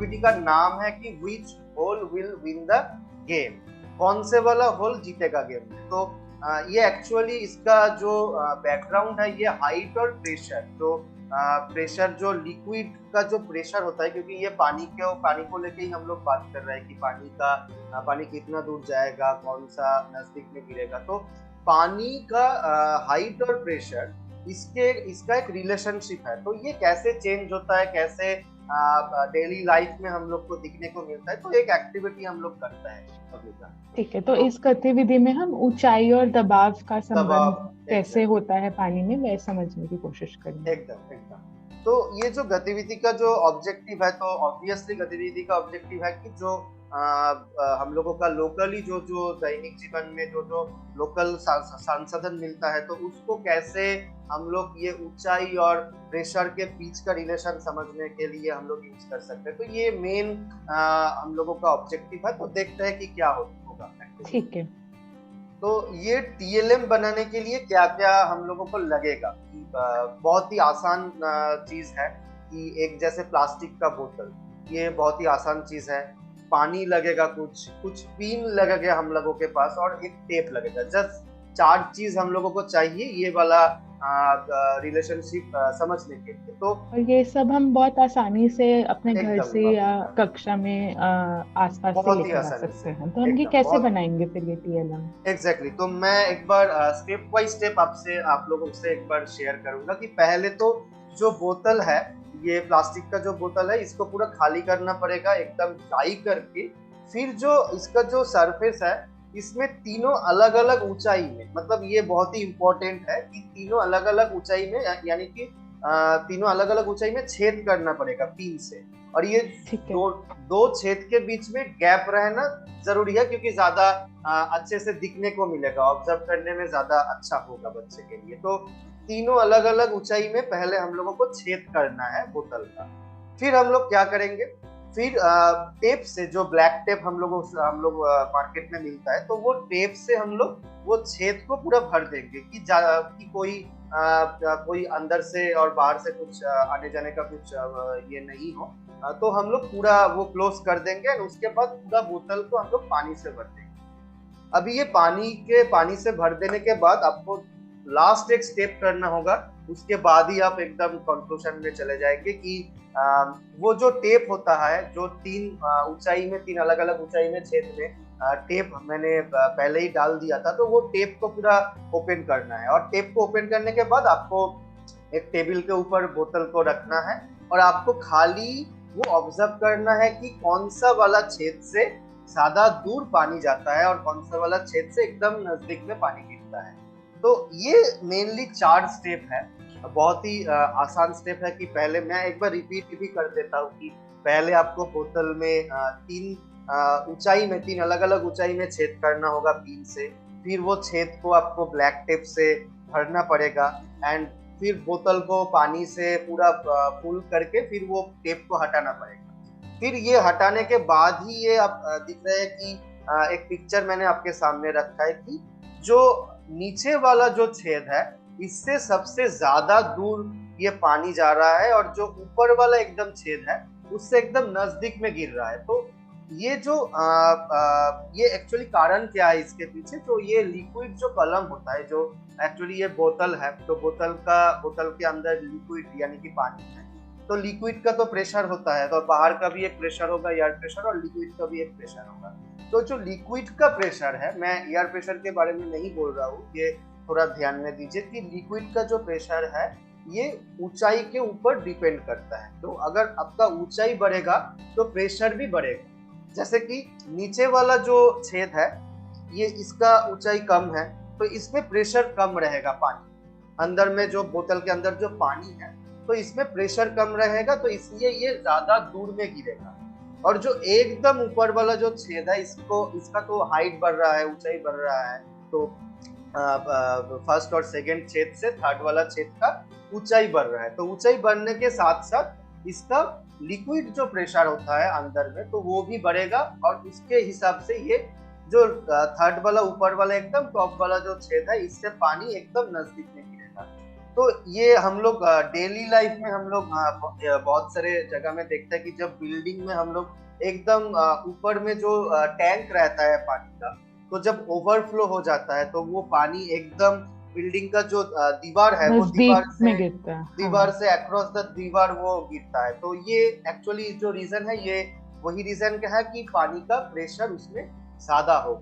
Activity का नाम है कि which hole will win the game, कौन से वाला होल जीतेगा गेम में। तो ये एक्चुअली इसका जो बैकग्राउंड है ये हाइट और प्रेशर, जो प्रेशर जो लिक्विड का जो प्रेशर होता है, क्योंकि ये पानी को लेके ही हम लोग बात कर रहे हैं कि पानी कितना दूर जाएगा, कौन सा नजदीक में गिरेगा। तो पानी का हाइट और प्रेशर इसका एक रिलेशनशिप है। तो ये कैसे चेंज होता है, कैसे डेली लाइफ में हम लोग को दिखने को मिलता है, तो एक एक्टिविटी हम लोग करते हैं अभी का। ठीक है, तो इस गतिविधि में हम ऊंचाई और दबाव का दबाव, संबंध कैसे होता है पानी में, वह समझने की कोशिश करेंगे। एकदम एकदम। तो ये जो गतिविधि का जो ऑब्जेक्टिव है, तो ऑब्वियसली गतिविधि का ऑब्जेक्टिव है कि जो हम लोगों का लोकली जो दैनिक जीवन में जो लोकल संसाधन मिलता है, तो उसको कैसे हम लोग ये ऊंचाई और प्रेशर के बीच का रिलेशन समझने के लिए हम लोग यूज कर सकते हैं। तो ये मेन हम लोगों का ऑब्जेक्टिव है। तो देखते हैं कि क्या होगा। ठीक है, तो ये टीएलएम बनाने के लिए क्या क्या हम लोगों को लगेगा। बहुत ही आसान चीज है कि एक जैसे प्लास्टिक का बोतल, ये बहुत ही आसान चीज है। पानी लगेगा, कुछ पिन लगेगा हम लोगों के पास, और एक टेप लगेगा। जस्ट 4 चीज हम लोगों को चाहिए ये वाला रिलेशनशिप समझने के लिए। तो और ये सब हम बहुत आसानी से अपने घर एकदम से या एकदम कक्षा में आसपास से बहुत ही लेकर आ आसानी सकते से, हैं। तो हम ये एकदम कैसे बहुत बनाएंगे फिर ये टीएलएम? एग्जैक्टली। तो मैं एक बार स्टेप बाय स्टेप आप लोगों से एक बार शेयर करूंगा कि पहले तो जो बोतल है, ये प्लास्टिक का जो बोतल है, इसको पूरा खाली करना पड़ेगा एकदम ड्राई करके। फिर जो इसका जो सरफेस है, इसमें तीनों अलग अलग ऊंचाई में, मतलब ये बहुत ही इंपॉर्टेंट है कि तीनों अलग अलग ऊंचाई में, यानी कि तीनों अलग अलग ऊंचाई में छेद करना पड़ेगा पिन से। और ये ठीक है, दो छेद के बीच में गैप रहना जरूरी है, क्योंकि ज्यादा अच्छे से दिखने को मिलेगा, ऑब्जर्व करने में ज्यादा अच्छा होगा बच्चे के लिए। तो तीनों अलग अलग ऊंचाई में पहले हम लोगों को छेद करना है बोतल का। फिर हम लोग क्या करेंगे, फिर टेप से, जो ब्लैक टेप हम लोग मार्केट में मिलता है, तो वो टेप से हम लोग वो छेद को पूरा भर देंगे कि कोई अंदर से और बाहर से कुछ आने जाने का कुछ ये नहीं हो। तो हम लोग पूरा वो क्लोज कर देंगे, और उसके बाद पूरा बोतल को हम लोग पानी से भर देंगे। अभी ये पानी से भर देने के बाद आपको लास्ट एक स्टेप करना होगा। उसके बाद ही आप एकदम कंक्लूजन में चले जाएंगे कि वो जो टेप होता है, जो तीन अलग अलग ऊंचाई में छेद में टेप मैंने पहले ही डाल दिया था, तो वो टेप को पूरा ओपन करना है। और टेप को ओपन करने के बाद आपको एक टेबल के ऊपर बोतल को रखना है, और आपको खाली वो ऑब्जर्व करना है कि कौन सा वाला छेद से ज्यादा दूर पानी जाता है और कौन सा वाला छेद से एकदम नजदीक में पानी गिरता है। तो ये मेनली 4 स्टेप है, बहुत ही आसान स्टेप है। कि पहले मैं एक बार रिपीट भी कर देता हूँ कि पहले आपको बोतल में तीन अलग अलग ऊंचाई में छेद करना होगा पिन से। फिर वो छेद को आपको ब्लैक टेप से भरना पड़ेगा, एंड फिर बोतल को पानी से पूरा फुल करके फिर वो टेप को हटाना पड़ेगा। फिर ये हटाने के बाद ही ये आप दिख रहे हैं कि एक पिक्चर मैंने आपके सामने रखा है कि जो नीचे वाला जो छेद है, इससे सबसे ज्यादा दूर ये पानी जा रहा है, और जो ऊपर वाला एकदम छेद है उससे एकदम नजदीक में गिर रहा है। तो ये जो ये एक्चुअली कारण क्या है इसके पीछे, तो ये लिक्विड जो कलम होता है, जो एक्चुअली ये बोतल है, तो बोतल के अंदर लिक्विड यानी कि पानी है। तो लिक्विड का तो प्रेशर होता है, तो बाहर का भी एक प्रेशर होगा, एयर प्रेशर, और लिक्विड का भी एक प्रेशर होगा। तो जो लिक्विड का प्रेशर है, मैं एयर प्रेशर के बारे में नहीं बोल रहा हूँ, ये थोड़ा ध्यान में दीजिए कि लिक्विड का जो प्रेशर है ये ऊंचाई के ऊपर डिपेंड करता है। तो अगर आपका ऊंचाई बढ़ेगा तो प्रेशर भी बढ़ेगा। जैसे कि नीचे वाला जो छेद है, ये इसका ऊंचाई कम है, तो इसमें प्रेशर कम रहेगा। पानी अंदर में, जो बोतल के अंदर जो पानी है, तो इसमें प्रेशर कम रहेगा, तो इसलिए ये ज्यादा दूर में गिरेगा। और जो एकदम ऊपर वाला जो छेद है, इसका तो हाइट बढ़ रहा है, ऊंचाई बढ़ रहा है। तो फर्स्ट और सेकंड छेद से थर्ड वाला छेद का ऊंचाई बढ़ रहा है। तो ऊंचाई बढ़ने के साथ साथ इसका लिक्विड जो प्रेशर होता है अंदर में, तो वो भी बढ़ेगा, और उसके हिसाब से ये जो थर्ड वाला ऊपर वाला एकदम टॉप वाला जो छेद है, इससे पानी एकदम नजदीक में गिरेगा। तो ये हम लोग डेली लाइफ में हम लोग बहुत सारे जगह में देखते हैं कि जब बिल्डिंग में हम लोग एकदम ऊपर में जो टैंक रहता है पानी का, तो जब ओवरफ्लो हो जाता है तो वो पानी एकदम बिल्डिंग का जो दीवार है वो नजदीक में गिरता है। दीवार हाँ। से अक्रॉस द दीवार वो गिरता है। तो ये एक्चुअली जो रीजन है, ये वही रीजन क्या है कि पानी का प्रेशर उसमें ज्यादा हो।